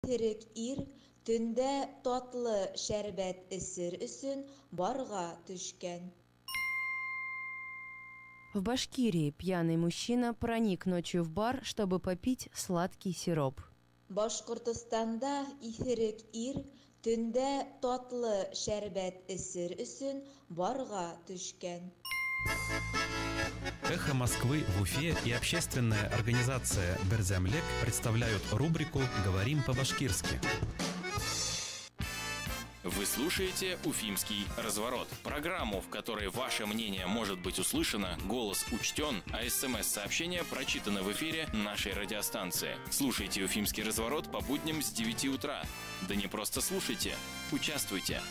Терек ир төндә татлы шәрбәт эсер өсөн барға төшкән. В Башкирии пьяный мужчина проник ночью в бар, чтобы попить сладкий сироп. Башкортостанда исерек ир төндә татлы шәрбәт эсер өсөн барға төшкән. Эхо Москвы в Уфе и общественная организация «Берзямлек» представляют рубрику «Говорим по-башкирски». Вы слушаете «Уфимский разворот» – программу, в которой ваше мнение может быть услышано, голос учтен, а СМС-сообщения прочитаны в эфире нашей радиостанции. Слушайте «Уфимский разворот» по будням с 9 утра. Да не просто слушайте, участвуйте.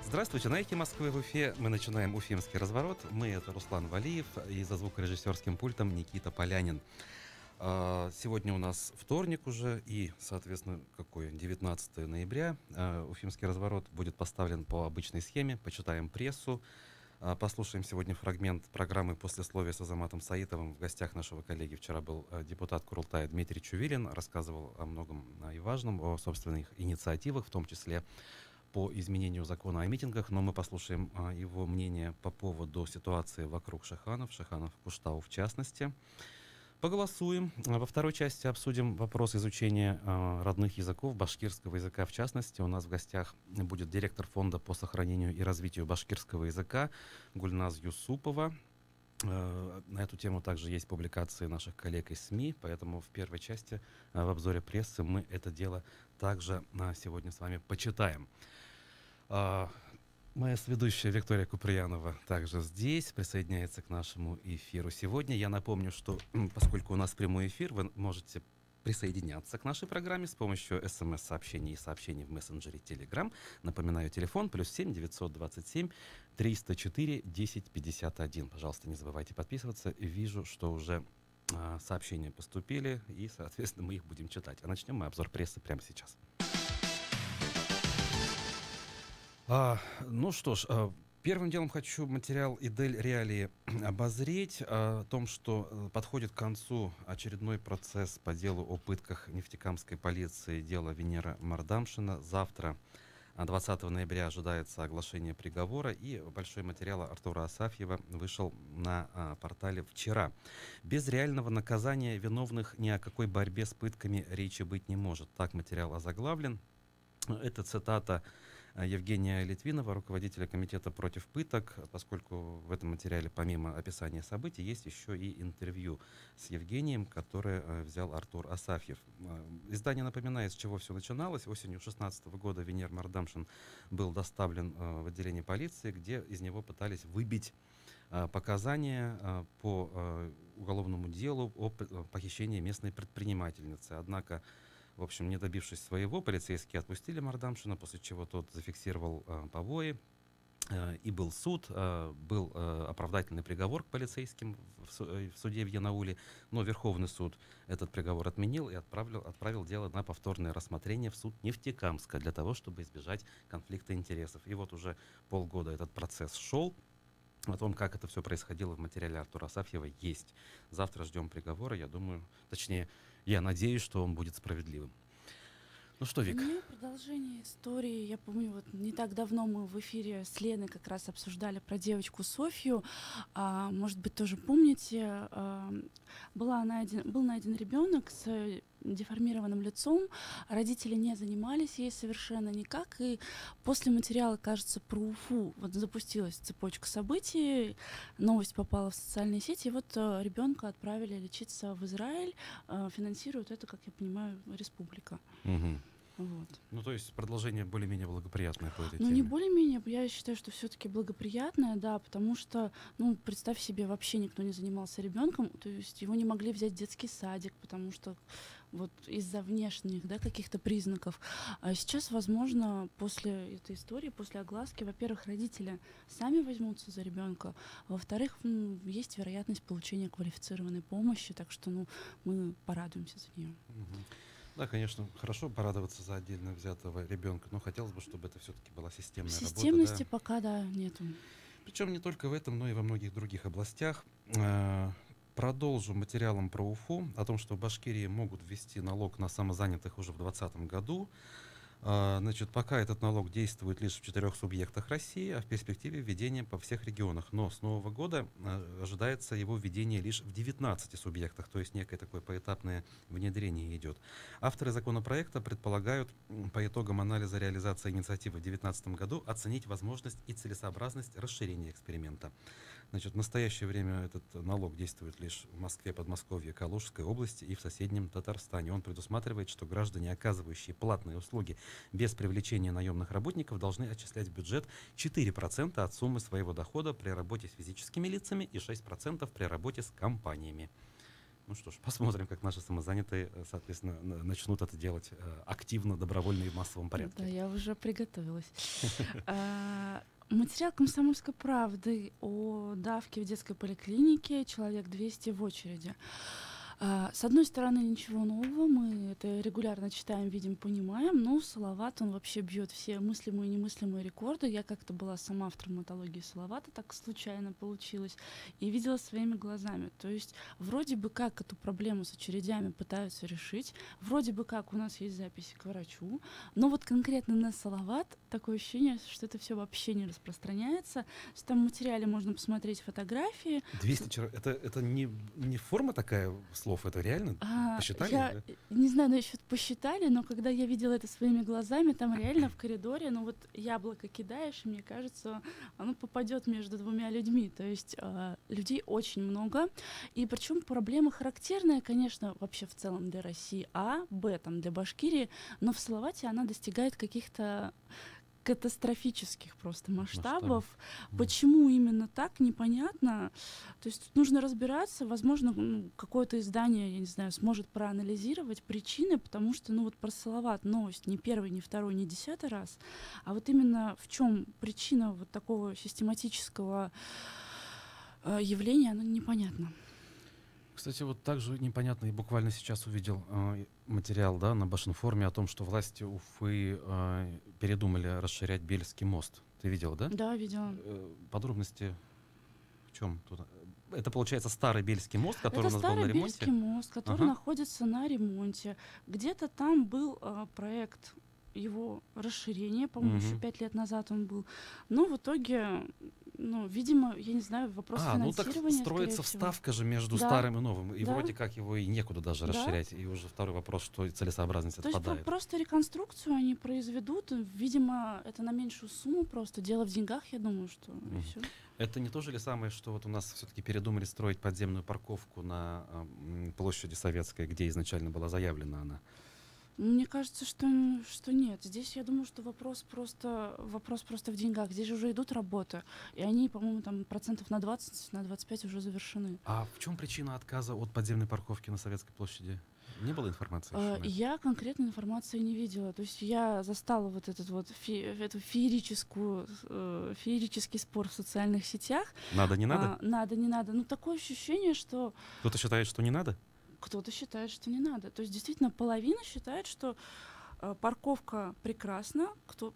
Здравствуйте, на эхе Москвы в Уфе мы начинаем «Уфимский разворот». Мы — это Руслан Валиев, и за звукорежиссерским пультом Никита Полянин. Сегодня у нас вторник уже, и, соответственно, 19 ноября. «Уфимский разворот» будет поставлен по обычной схеме. Почитаем прессу. Послушаем сегодня фрагмент программы «Послесловие» с Азаматом Саитовым. В гостях нашего коллеги вчера был депутат Курултая Дмитрий Чувилин. Рассказывал о многом и важном, о собственных инициативах, в том числе по изменению закона о митингах, но мы послушаем его мнение по поводу ситуации вокруг Шаханов Куштау в частности. Поголосуем. Во второй части обсудим вопрос изучения родных языков, башкирского языка в частности. У нас в гостях будет директор фонда по сохранению и развитию башкирского языка Гульназ Юсупова. На эту тему также есть публикации наших коллег из СМИ, поэтому в первой части, в обзоре прессы, мы это дело также сегодня с вами почитаем. Моя соведущая Виктория Куприянова также здесь, присоединяется к нашему эфиру сегодня. Я напомню, что поскольку у нас прямой эфир, вы можете присоединяться к нашей программе с помощью СМС-сообщений и сообщений в мессенджере Telegram. Напоминаю, телефон +7 927 304 1051. Пожалуйста, не забывайте подписываться. Вижу, что уже сообщения поступили, и, соответственно, мы их будем читать. А начнем мы обзор прессы прямо сейчас. Ну что ж, первым делом хочу материал «Идель Реалии» обозреть о том, что подходит к концу очередной процесс по делу о пытках нефтекамской полиции, дело Венера Мардамшина. Завтра, 20 ноября, ожидается оглашение приговора, и большой материал Артура Асафьева вышел на портале вчера. Без реального наказания виновных ни о какой борьбе с пытками речи быть не может. Так материал озаглавлен. Это цитата Евгения Литвинова, руководителя комитета против пыток, поскольку в этом материале помимо описания событий есть еще и интервью с Евгением, которое взял Артур Асафьев. Издание напоминает, с чего все начиналось. Осенью 2016 года Венер Мардамшин был доставлен в отделение полиции, где из него пытались выбить показания по уголовному делу о похищении местной предпринимательницы. Однако, в общем, не добившись своего, полицейские отпустили Мардамшина, после чего тот зафиксировал побои, и был суд, был оправдательный приговор к полицейским в суде в Янауле, но Верховный суд этот приговор отменил и отправил дело на повторное рассмотрение в суд Нефтекамска для того, чтобы избежать конфликта интересов. И вот уже полгода этот процесс шел. О том, как это все происходило, в материале Артура Асафьева есть. Завтра ждем приговора, я думаю, точнее, я надеюсь, что он будет справедливым. Ну что, Вик? У меня продолжение истории. Я помню, вот не так давно мы в эфире с Леной как раз обсуждали про девочку Софью. Может быть, тоже помните, был найден ребенок с деформированным лицом. Родители не занимались ей совершенно никак. И после материала, кажется, про Уфу вот запустилась цепочка событий. Новость попала в социальные сети. И вот ребенка отправили лечиться в Израиль. Финансирует это, как я понимаю, республика. Угу. Вот. Ну, то есть продолжение более-менее благоприятное по этой теме. Ну, не более-менее, я считаю, что все-таки благоприятное, да, потому что, ну, представь себе, вообще никто не занимался ребенком, то есть его не могли взять в детский садик, потому что вот из-за внешних, да, каких-то признаков. А сейчас, возможно, после этой истории, после огласки, во-первых, родители сами возьмутся за ребенка, а во-вторых, есть вероятность получения квалифицированной помощи, так что, мы порадуемся за нее. Да, конечно, хорошо порадоваться за отдельно взятого ребенка, но хотелось бы, чтобы это все-таки была системная работа. Системности пока, да, нету. Причем не только в этом, но и во многих других областях. Продолжу материалом про Уфу, о том, что в Башкирии могут ввести налог на самозанятых уже в 2020 году. Значит, пока этот налог действует лишь в 4 субъектах России, а в перспективе введения по всех регионах. Но с нового года ожидается его введение лишь в 19 субъектах, то есть некое такое поэтапное внедрение идет. Авторы законопроекта предполагают по итогам анализа реализации инициативы в 2019 году оценить возможность и целесообразность расширения эксперимента. Значит, в настоящее время этот налог действует лишь в Москве, Подмосковье, Калужской области и в соседнем Татарстане. Он предусматривает, что граждане, оказывающие платные услуги без привлечения наемных работников, должны отчислять в бюджет 4% от суммы своего дохода при работе с физическими лицами и 6% при работе с компаниями. Ну что ж, посмотрим, как наши самозанятые, соответственно, начнут это делать активно, добровольно и в массовом порядке. Да, я уже приготовилась. Материал «Комсомольской правды» о давке в детской поликлинике, человек 200 в очереди. С одной стороны, ничего нового, мы это регулярно читаем, видим, понимаем, но Салават, он вообще бьет все мыслимые и немыслимые рекорды. Я как-то была сама в травматологии Салавата, так случайно получилось, и видела своими глазами. То есть вроде бы как эту проблему с очередями пытаются решить, вроде бы как у нас есть записи к врачу, но вот конкретно на Салават такое ощущение, что это все вообще не распространяется. Там в материале можно посмотреть фотографии. 200 человек, это не форма такая слов, это реально? Посчитали? Я не знаю, насчет посчитали, но когда я видела это своими глазами, там реально в коридоре, вот яблоко кидаешь, и мне кажется, оно попадет между двумя людьми. То есть людей очень много. И причем проблема характерная, конечно, вообще в целом для России, б, там, для Башкирии, но в Салавате она достигает каких-то катастрофических просто масштабов. Почему именно так, непонятно. То есть тут нужно разбираться. Возможно, какое-то издание, я не знаю, сможет проанализировать причины, потому что, вот про Салават новость не первый, не второй, не 10-й раз. А вот именно в чем причина вот такого систематического явления, оно непонятно. Кстати, вот также непонятно, и буквально сейчас увидел материал, да, на Башинформе о том, что власти Уфы передумали расширять Бельский мост. Ты видела, да? Да, видела. Подробности в чем тут? Это, получается, старый Бельский мост, который у нас был на ремонте? Это старый Бельский мост, который находится на ремонте. Где-то там был проект его расширения, по-моему, еще 5 лет назад он был. Но в итоге, видимо, я не знаю, вопрос финансирования. Ну так строится вставка же между старым и новым. И вроде как его и некуда даже расширять. И уже второй вопрос, что целесообразность отпадает. То есть просто реконструкцию они произведут. Видимо, это на меньшую сумму просто. Дело в деньгах, я думаю, что и всё. Это не то же ли самое, что вот у нас все-таки передумали строить подземную парковку на площади Советской, где изначально была заявлена она? Мне кажется, что нет. Здесь, я думаю, что вопрос просто в деньгах. Здесь же уже идут работы, и они, по-моему, там процентов на 20, на 25 уже завершены. А в чем причина отказа от подземной парковки на Советской площади? Не было информации еще? Я конкретной информации не видела. То есть я застала вот этот вот эту феерический спор в социальных сетях. Надо, не надо? Надо, не надо. Такое ощущение, что... Кто-то считает, что не надо? Кто-то считает, что не надо. То есть действительно половина считает, что парковка прекрасна,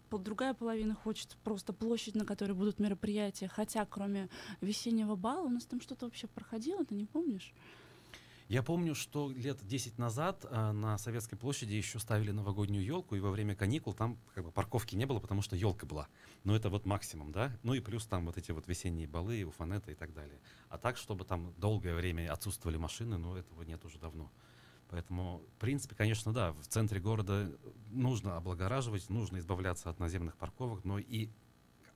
другая половина хочет просто площадь, на которой будут мероприятия, хотя кроме весеннего бала у нас там что-то вообще проходило, ты не помнишь? Я помню, что лет 10 назад на Советской площади еще ставили новогоднюю елку, и во время каникул там парковки не было, потому что елка была. Но это вот максимум, да? Ну и плюс там вот эти вот весенние балы, уфанеты и так далее. А так, чтобы там долгое время отсутствовали машины, этого нет уже давно. Поэтому, в принципе, конечно, да, в центре города нужно облагораживать, нужно избавляться от наземных парковок, но и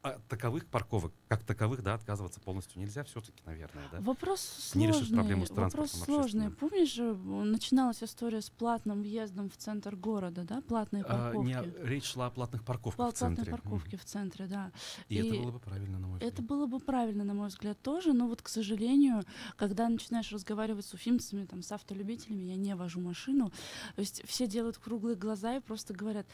от таковых парковок, как таковых, да, отказываться полностью нельзя все-таки, наверное, да? Вопрос Не решишь проблему сложный. с Вопрос транспортом сложный. общественным. Помнишь же, начиналась история с платным въездом в центр города, да, платные парковки. Речь шла о платных парковках в Платные центре. парковки в центре, да. И это было бы правильно, на мой взгляд. Это было бы правильно, на мой взгляд, тоже, но вот, к сожалению, когда начинаешь разговаривать с уфимцами, там, с автолюбителями, я не вожу машину, то есть все делают круглые глаза и просто говорят: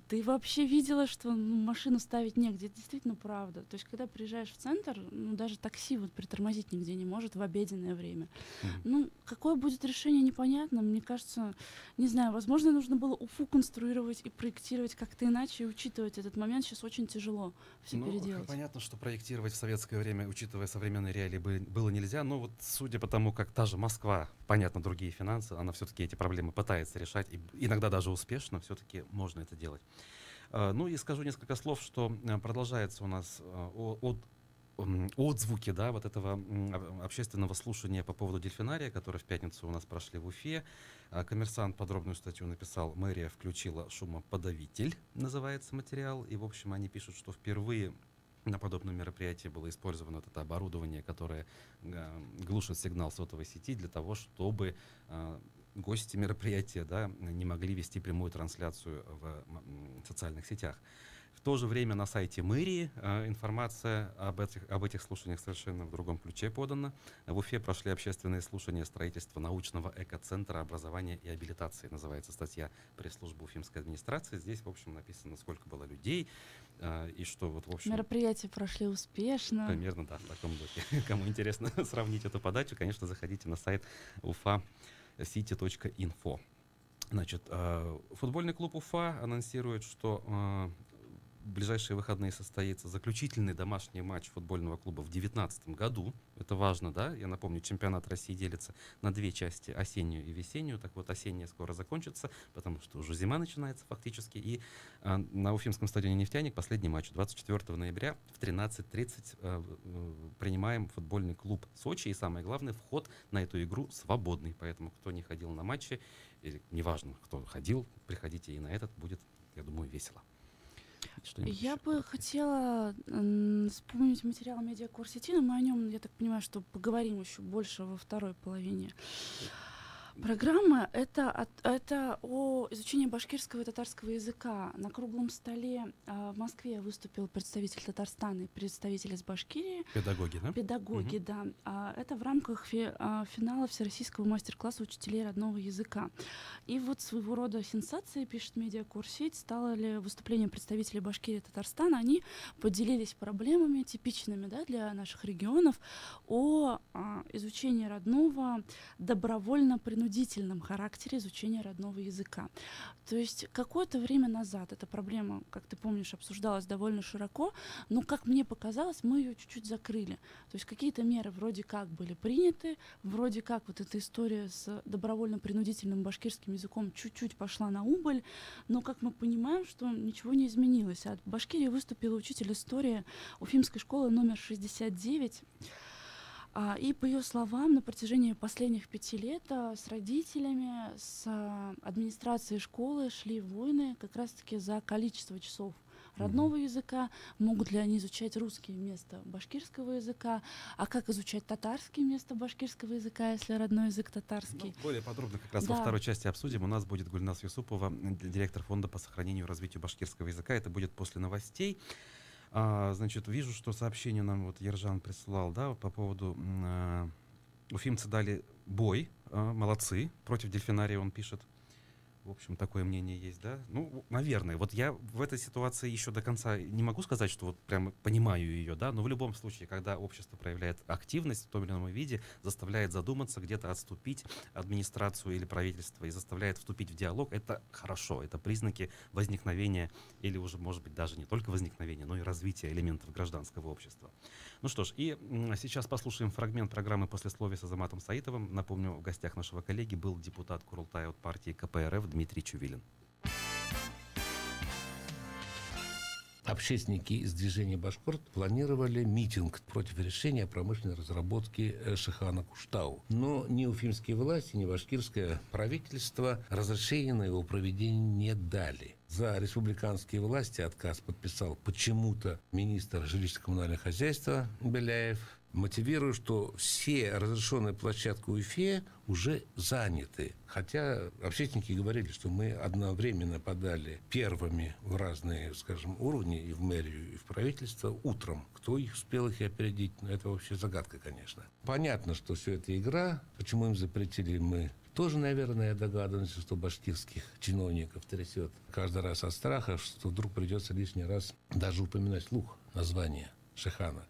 ты вообще видела, что машину ставить негде? Это действительно правда. То есть, когда приезжаешь в центр, даже такси вот притормозить нигде не может в обеденное время. Ну, какое будет решение, непонятно. Мне кажется, не знаю, возможно, нужно было Уфу конструировать и проектировать как-то иначе, и учитывать этот момент. Сейчас очень тяжело все переделать. Понятно, что проектировать в советское время, учитывая современные реалии, было нельзя, но вот судя по тому, как та же Москва, понятно, другие финансы, она все-таки эти проблемы пытается решать, и иногда даже успешно, все-таки можно это делать. Ну и скажу несколько слов, что продолжается у нас отзвуки, да, вот этого общественного слушания по поводу дельфинария, которые в пятницу у нас прошли в Уфе. «Коммерсант» подробную статью написал: «Мэрия включила шумоподавитель», называется материал. И, в общем, они пишут, что впервые на подобном мероприятии было использовано вот это оборудование, которое глушит сигнал сотовой сети для того, чтобы гости мероприятия, да, не могли вести прямую трансляцию в социальных сетях. В то же время на сайте мэрии информация об этих слушаниях совершенно в другом ключе подана. В Уфе прошли общественные слушания строительства научного экоцентра образования и абилитации. Называется статья пресс-службы Уфимской администрации. Здесь, в общем, написано, сколько было людей и что вот, в общем... Мероприятия прошли успешно. Примерно, да, в таком духе. Кому интересно сравнить эту подачу, конечно, заходите на сайт ufa.city.info. Значит, футбольный клуб Уфа анонсирует, что в ближайшие выходные состоится заключительный домашний матч футбольного клуба в 2019 году. Это важно, да? Я напомню, чемпионат России делится на две части: осеннюю и весеннюю. Так вот, осенняя скоро закончится, потому что уже зима начинается фактически. И на Уфимском стадионе «Нефтяник» последний матч 24 ноября в 13:30 принимаем футбольный клуб Сочи. И самое главное, вход на эту игру свободный. Поэтому, кто не ходил на матчи, или неважно, кто ходил, приходите и на этот, будет, я думаю, весело. Я бы хотела вспомнить материал «Медиакор сети», но мы о нем, я так понимаю, что поговорим еще больше во второй половине программы. Это о изучении башкирского и татарского языка. На круглом столе в Москве выступил представитель Татарстана и представитель из Башкирии. Педагоги, да? Педагоги, да. Это в рамках финала всероссийского мастер-класса учителей родного языка. И вот своего рода сенсацией, пишет «Медиакор сеть», стало ли выступление представителей Башкирии и Татарстана. Они поделились проблемами, типичными, да, для наших регионов, о изучении родного добровольно-принудительном характере изучения родного языка. То есть какое-то время назад эта проблема, как ты помнишь, обсуждалась довольно широко, но, как мне показалось, мы ее чуть-чуть закрыли. То есть какие-то меры вроде как были приняты, вроде как вот эта история с добровольно-принудительным башкирским языком чуть-чуть пошла на убыль, но, как мы понимаем, что ничего не изменилось. От Башкирии выступил учитель истории Уфимской школы номер 69. И, по ее словам, на протяжении последних 5 лет с родителями, с администрацией школы шли войны как раз-таки за количество часов родного языка, могут ли они изучать русский вместо башкирского языка, а как изучать татарский вместо башкирского языка, если родной язык татарский. Более подробно как раз Да. во второй части обсудим. У нас будет Гульнас Юсупова, директор фонда по сохранению и развитию башкирского языка. Это будет после новостей. Значит, вижу, что сообщение нам вот Ержан прислал, да, по поводу уфимцы дали бой, молодцы, против дельфинария, он пишет. В общем, такое мнение есть, да? Ну, наверное. Вот я в этой ситуации еще до конца не могу сказать, что вот прямо понимаю ее, да, но в любом случае, когда общество проявляет активность в том или ином виде, заставляет задуматься, где-то отступить администрацию или правительство и заставляет вступить в диалог, это хорошо, это признаки возникновения или уже, может быть, даже не только возникновения, но и развития элементов гражданского общества. Ну что ж, и сейчас послушаем фрагмент программы «Послесловие» с Азаматом Саитовым. Напомню, в гостях нашего коллеги был депутат Курултая от партии КПРФ Дмитрий Чувилин. общественники из движения «Башкорт» планировали митинг против решения о промышленной разработке Шихана Куштау. Но ни уфимские власти, ни башкирское правительство разрешения на его проведение не дали. За республиканские власти отказ подписал почему-то министр жилищно-коммунального хозяйства Беляев, мотивируя, что все разрешенные площадки Уфе уже заняты. Хотя общественники говорили, что мы одновременно подали первыми в разные, скажем, уровни, и в мэрию, и в правительство утром. Кто их успел их опередить, это вообще загадка, конечно. Понятно, что все это игра. Почему им запретили, мы тоже, наверное, догадываемся, что башкирских чиновников трясет каждый раз от страха, что вдруг придется лишний раз даже упоминать вслух название Шихана.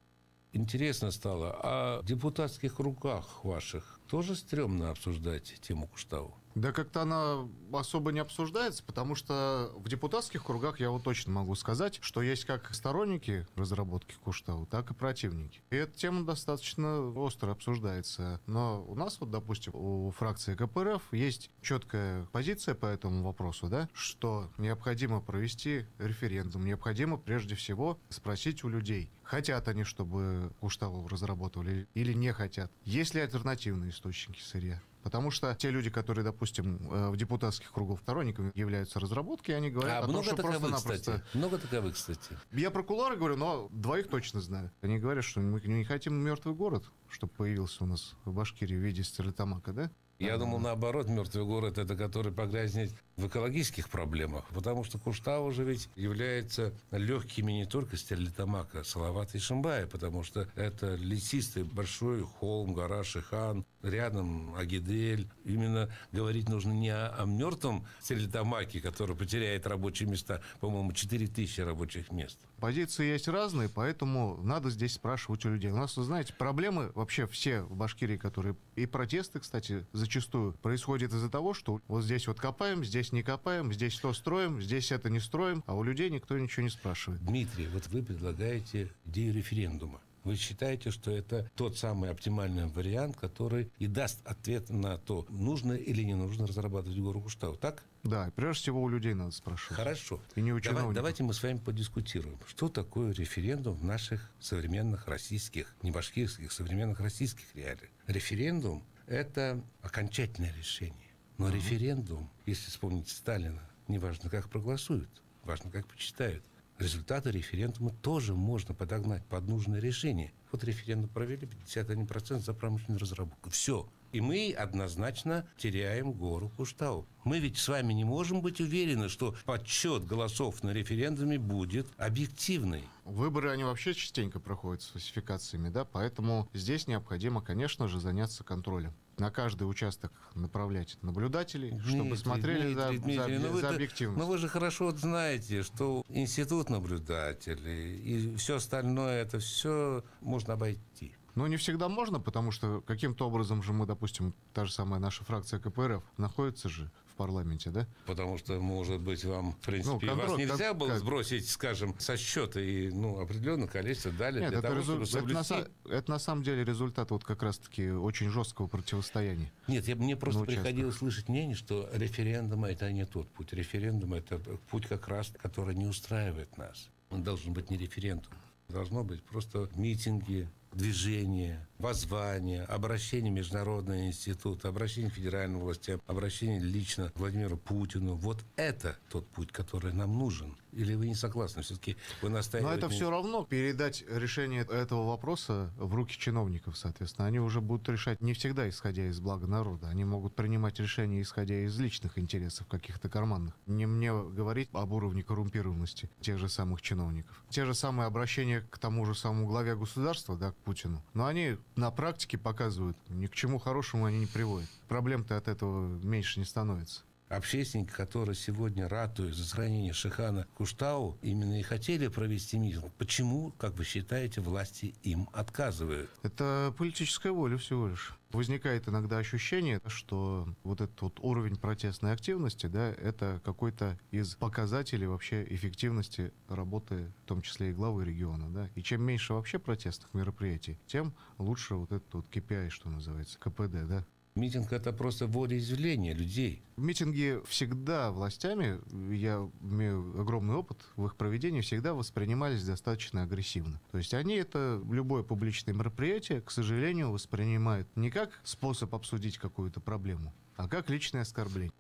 Интересно стало, а в депутатских руках ваших тоже стрёмно обсуждать тему Куштау? Да как-то она особо не обсуждается, потому что в депутатских кругах я вот точно могу сказать, что есть как сторонники разработки Куштау, так и противники. И эта тема достаточно остро обсуждается. Но у нас вот, допустим, у фракции КПРФ есть четкая позиция по этому вопросу, да, что необходимо провести референдум, необходимо прежде всего спросить у людей, хотят они, чтобы Куштау разработали или не хотят. Есть ли альтернативные источники сырья? Потому что те люди, которые, допустим, в депутатских кругах сторонниками являются разработки, они говорят о том, что просто-напросто... Много таковых, кстати. Я про кулуары говорю, но двоих точно знаю. Они говорят, что мы не хотим мертвый город, чтобы появился у нас в Башкирии в виде Стерлитамака, да? Я думал, наоборот, мертвый город – это который погрязнет в экологических проблемах, потому что Куштау же ведь является легкими не только Стерлитамака, Салавата и Шимбая, потому что это лесистый большой холм, гора Шихан, рядом Агидель. Именно говорить нужно не о мертвом Стерлитамаке, который потеряет рабочие места, по-моему, 4000 рабочих мест. Позиции есть разные, поэтому надо здесь спрашивать у людей. У нас, вы знаете, проблемы вообще все в Башкирии, которые... И протесты, кстати, зачастую происходят из-за того, что вот здесь вот копаем, здесь не копаем, здесь то строим, здесь это не строим, а у людей никто ничего не спрашивает. Дмитрий, вот вы предлагаете идею референдума. Вы считаете, что это тот самый оптимальный вариант, который и даст ответ на то, нужно или не нужно разрабатывать гору Куштау, так? Да, прежде всего у людей надо спрашивать. Хорошо. И не у чиновников. Давайте мы с вами подискутируем. Что такое референдум в наших современных российских, не башкирских, современных российских реалиях? Референдум – это окончательное решение. Но референдум, если вспомнить Сталина, не важно, как проголосуют, важно, как почитают. Результаты референдума тоже можно подогнать под нужное решение. Вот референдум провели, 51% за промышленную разработку. Все. И мы однозначно теряем гору Куштау. Мы ведь с вами не можем быть уверены, что подсчет голосов на референдуме будет объективный. Выборы, они вообще частенько проходят с фальсификациями, да, поэтому здесь необходимо, конечно же, заняться контролем. На каждый участок направлять наблюдателей, чтобы смотрели за объективность. Но вы же хорошо знаете, что институт наблюдателей и все остальное, это все можно обойти. Но не всегда можно, потому что каким-то образом же мы, допустим, та же самая наша фракция КПРФ находится же в парламенте, да? Потому что, может быть, вам, в принципе, вас нельзя было сбросить, скажем, со счета и определенное количество дали для того, чтобы соблюсти. Это на самом деле результат вот как раз-таки очень жесткого противостояния. Нет, мне просто приходилось слышать мнение, что референдум – это не тот путь. Референдум – это путь как раз, который не устраивает нас. Он должен быть не референдум. Должно быть просто митинги, движение, воззвание, обращение в Международный институт, обращение к федеральным властям, обращение лично к Владимиру Путину. Вот это тот путь, который нам нужен. Или вы не согласны? Все-таки вы настаиваете... Но это все равно передать решение этого вопроса в руки чиновников, соответственно. Они уже будут решать не всегда исходя из блага народа. Они могут принимать решения, исходя из личных интересов каких-то карманных. Не мне говорить об уровне коррумпированности тех же самых чиновников. Те же самые обращения к тому же самому главе государства, да, к Путину. Но они на практике показывают, ни к чему хорошему они не приводят. Проблем-то от этого меньше не становится. Общественники, которые сегодня ратуют за сохранение Шихана Куштау, именно и хотели провести митинг. Почему, как вы считаете, власти им отказывают? Это политическая воля всего лишь. Возникает иногда ощущение, что вот этот вот уровень протестной активности, да, это какой-то из показателей вообще эффективности работы, в том числе и главы региона, да. И чем меньше вообще протестных мероприятий, тем лучше вот этот вот KPI, что называется, КПД, да. Митинг – это просто волеизъявление людей. Митинги всегда властями, я имею огромный опыт в их проведении, всегда воспринимались достаточно агрессивно. То есть они это, любое публичное мероприятие, к сожалению, воспринимают не как способ обсудить какую-то проблему, а как личное оскорбление.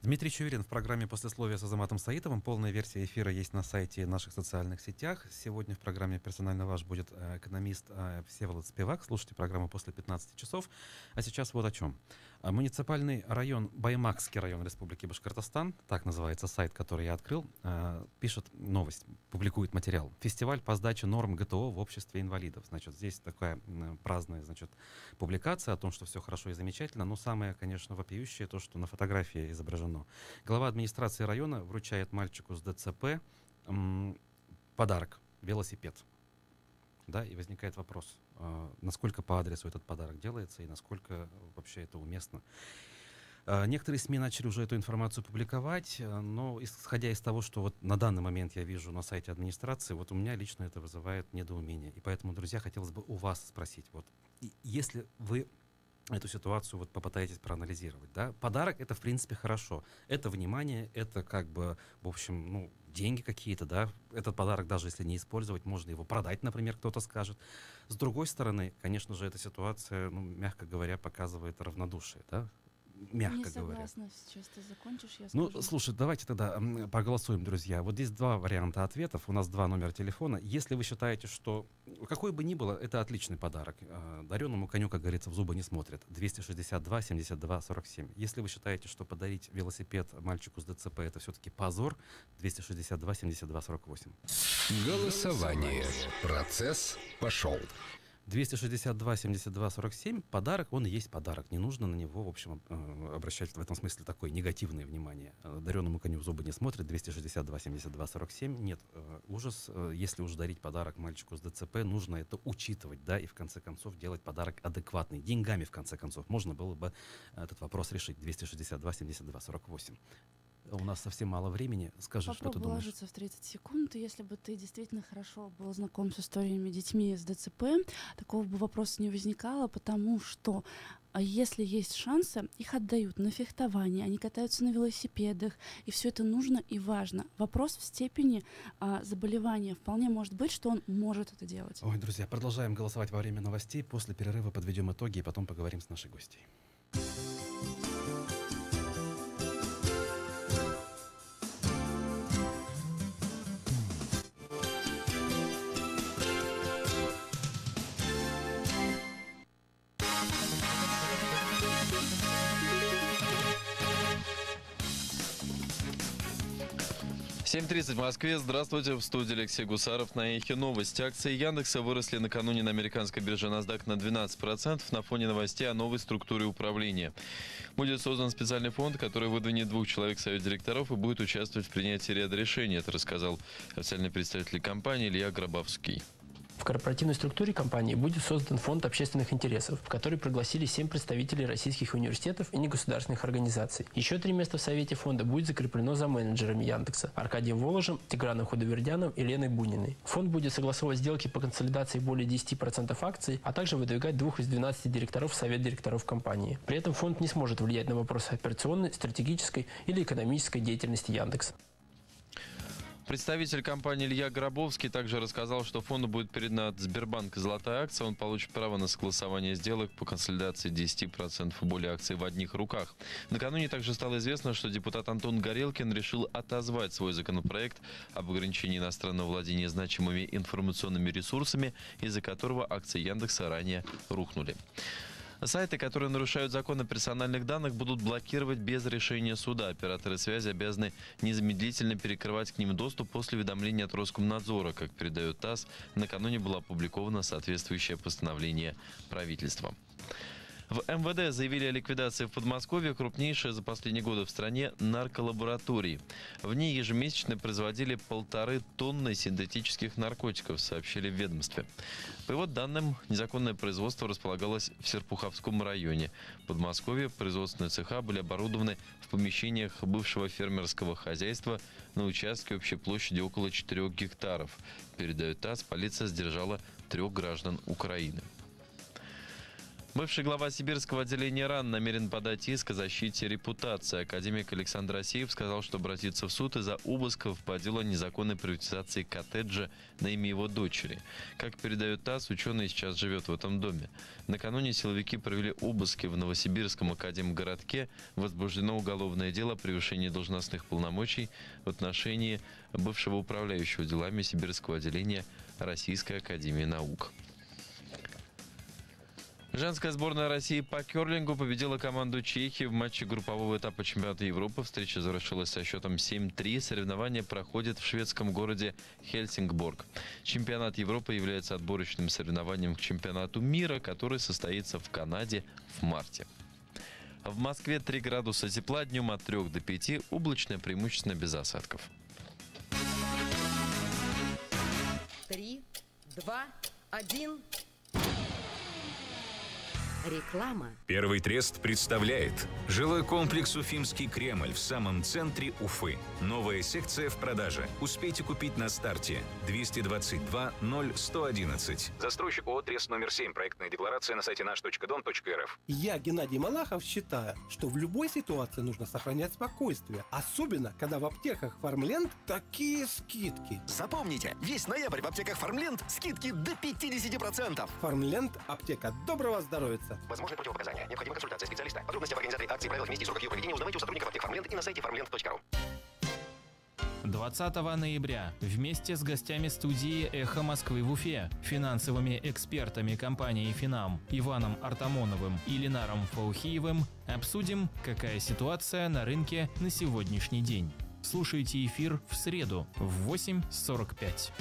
Дмитрий Чуверин в программе «Послесловие» с Азаматом Саитовым. Полная версия эфира есть на сайте и наших социальных сетях. Сегодня в программе «Персонально ваш» будет экономист Всеволод Спивак. Слушайте программу после 15 часов. А сейчас вот о чем. Муниципальный район, Баймакский район Республики Башкортостан, так называется сайт, который я открыл, пишет новость, публикует материал. Фестиваль по сдаче норм ГТО в обществе инвалидов. Значит, здесь такая праздная, значит, публикация о том, что все хорошо и замечательно. Но самое, конечно, вопиющее то, что на фотографии изображено. Глава администрации района вручает мальчику с ДЦП подарок — велосипед. Да, и возникает вопрос, насколько по адресу этот подарок делается и насколько вообще это уместно. Некоторые СМИ начали уже эту информацию публиковать, но исходя из того, что вот на данный момент я вижу на сайте администрации, вот у меня лично это вызывает недоумение. И поэтому, друзья, хотелось бы у вас спросить, вот, если вы эту ситуацию вот попытаетесь проанализировать, да, подарок — это в принципе хорошо, это внимание, это как бы, в общем, ну, деньги какие-то, да, этот подарок даже если не использовать, можно его продать, например, кто-то скажет. С другой стороны, конечно же, эта ситуация, ну, мягко говоря, показывает равнодушие, да, мягко Не говоря. согласна, сейчас ты закончишь, я Ну, скажу. слушай, давайте тогда проголосуем, друзья. Вот здесь два варианта ответов, у нас два номера телефона. Если вы считаете, что какой бы ни было, это отличный подарок. Дареному коню, как говорится, в зубы не смотрят. 262 72 47. Если вы считаете, что подарить велосипед мальчику с ДЦП это все-таки позор, 262 72 48. Голосование. Процесс пошел. 262 72 47. Подарок, он и есть подарок. Не нужно на него, в общем, обращать в этом смысле такое негативное внимание. Дареному коню в зубы не смотрят. 262 72 47. Нет, ужас. Если уж дарить подарок мальчику с ДЦП, нужно это учитывать, да, и в конце концов делать подарок адекватный. Деньгами, в конце концов, можно было бы этот вопрос решить. 262 72 48. У нас совсем мало времени. Скажи, что ты Попробуй думаешь? уложиться в 30 секунд. И если бы ты действительно хорошо был знаком с историями детьми с ДЦП, такого бы вопроса не возникало, потому что если есть шансы, их отдают на фехтование, они катаются на велосипедах, и все это нужно и важно. Вопрос в степени заболевания. Вполне может быть, что он может это делать. Ой, друзья, продолжаем голосовать во время новостей. После перерыва подведем итоги и потом поговорим с нашей гостьей. Семь 7:30 в Москве. Здравствуйте. В студии Алексей Гусаров. На Эхе новости. Акции Яндекса выросли накануне на американской бирже NASDAQ на 12% на фоне новостей о новой структуре управления. Будет создан специальный фонд, который выдвинет 2 человек в совет директоров и будет участвовать в принятии ряда решений. Это рассказал официальный представитель компании Илья Гробовский. В корпоративной структуре компании будет создан фонд общественных интересов, в который пригласили 7 представителей российских университетов и негосударственных организаций. Еще 3 места в совете фонда будет закреплено за менеджерами Яндекса: Аркадием Воложем, Тиграном Худовердяном и Леной Буниной. Фонд будет согласовывать сделки по консолидации более 10% акций, а также выдвигать 2 из 12 директоров в совет директоров компании. При этом фонд не сможет влиять на вопросы операционной, стратегической или экономической деятельности Яндекса. Представитель компании Илья Гробовский также рассказал, что фонду будет передана от Сбербанка золотая акция. Он получит право на согласование сделок по консолидации 10% и более акций в одних руках. Накануне также стало известно, что депутат Антон Горелкин решил отозвать свой законопроект об ограничении иностранного владения значимыми информационными ресурсами, из-за которого акции Яндекса ранее рухнули. Сайты, которые нарушают закон о персональных данных, будут блокировать без решения суда. Операторы связи обязаны незамедлительно перекрывать к ним доступ после уведомления от Роскомнадзора. Как передает ТАСС, накануне было опубликовано соответствующее постановление правительства. В МВД заявили о ликвидации в Подмосковье крупнейшей за последние годы в стране нарколаборатории. В ней ежемесячно производили 1,5 тонны синтетических наркотиков, сообщили в ведомстве. По его данным, незаконное производство располагалось в Серпуховском районе. В Подмосковье производственные цеха были оборудованы в помещениях бывшего фермерского хозяйства на участке общей площадью около 4 гектаров. Передает ТАСС, полиция задержала 3 граждан Украины. Бывший глава сибирского отделения РАН намерен подать иск о защите репутации. Академик Александр Асеев сказал, что обратится в суд из-за обысков по делу о незаконной приватизации коттеджа на имя его дочери. Как передает ТАСС, ученый сейчас живет в этом доме. Накануне силовики провели обыски в Новосибирском академгородке. Возбуждено уголовное дело о превышении должностных полномочий в отношении бывшего управляющего делами сибирского отделения Российской академии наук. Женская сборная России по керлингу победила команду Чехии в матче группового этапа чемпионата Европы. Встреча завершилась со счетом 7-3. Соревнования проходят в шведском городе Хельсингборг. Чемпионат Европы является отборочным соревнованием к чемпионату мира, который состоится в Канаде в марте. В Москве 3 градуса тепла, днем от 3 до 5, облачно, преимущественно без осадков. 3, 2, 1... Реклама. Первый трест представляет жилой комплекс «Уфимский Кремль» в самом центре Уфы. Новая секция в продаже. Успейте купить на старте. 222 0111. Застройщик ООО «Трест номер 7». Проектная декларация на сайте наш.дом.рф. Я, Геннадий Малахов, считаю, что в любой ситуации нужно сохранять спокойствие. Особенно, когда в аптеках «Фармленд» такие скидки. Запомните, весь ноябрь в аптеках «Фармленд» скидки до 50%. «Фармленд» – аптека доброго здоровья. Возможны противопоказания. Необходима консультация специалиста. Подробности об организации акции, правилах вместе и сроках ее проведения узнавайте у сотрудников аптек «Фармленд» и на сайте farmland.ru. 20 ноября вместе с гостями студии «Эхо Москвы» в Уфе, финансовыми экспертами компании «Финам» Иваном Артамоновым и Ленаром Фаухиевым обсудим, какая ситуация на рынке на сегодняшний день. Слушайте эфир в среду в 8:45.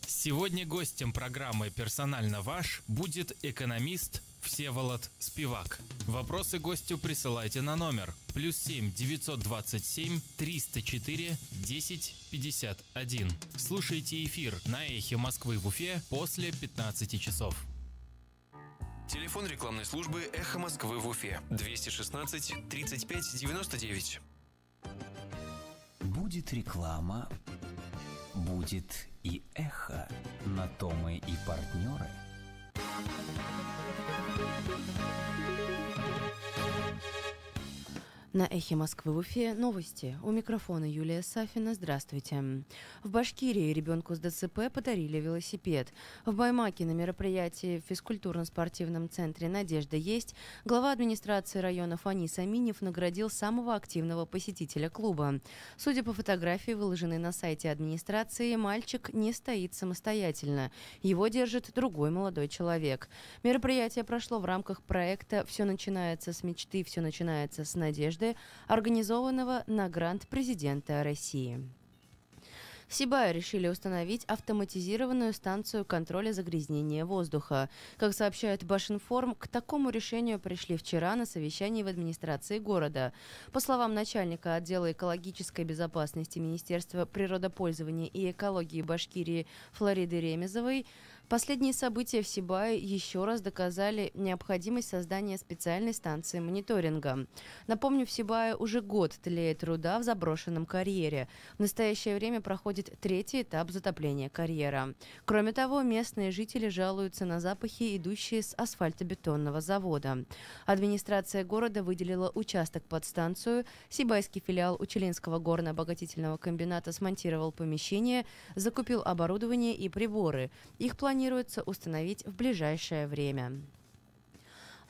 Сегодня гостем программы «Персонально ваш» будет экономист Всеволод Спивак. Вопросы гостю присылайте на номер +7 927 304 10 51. Слушайте эфир на «Эхе Москвы» в Уфе после 15 часов. Телефон рекламной службы «Эхо Москвы» в Уфе 216 35 99. Будет реклама, будет и эхо. На то мы и партнеры. На «Эхе Москвы» в Уфе новости. У микрофона Юлия Сафина. Здравствуйте. В Башкирии ребенку с ДЦП подарили велосипед. В Баймаке на мероприятии в физкультурно-спортивном центре «Надежда есть» глава администрации района Фанис Аминев наградил самого активного посетителя клуба. Судя по фотографии, выложенной на сайте администрации, мальчик не стоит самостоятельно. Его держит другой молодой человек. Мероприятие прошло в рамках проекта «Все начинается с мечты, все начинается с надежды», организованного на грант президента России. В Сибае решили установить автоматизированную станцию контроля загрязнения воздуха. Как сообщает Башинформ, к такому решению пришли вчера на совещании в администрации города. По словам начальника отдела экологической безопасности Министерства природопользования и экологии Башкирии Флориды Ремезовой, последние события в Сибае еще раз доказали необходимость создания специальной станции мониторинга. Напомню, в Сибае уже год тлеет руда в заброшенном карьере. В настоящее время проходит третий этап затопления карьера. Кроме того, местные жители жалуются на запахи, идущие с асфальтобетонного завода. Администрация города выделила участок под станцию. Сибайский филиал Учелинского горно-обогатительного комбината смонтировал помещение, закупил оборудование и приборы. Их планируется установить в ближайшее время.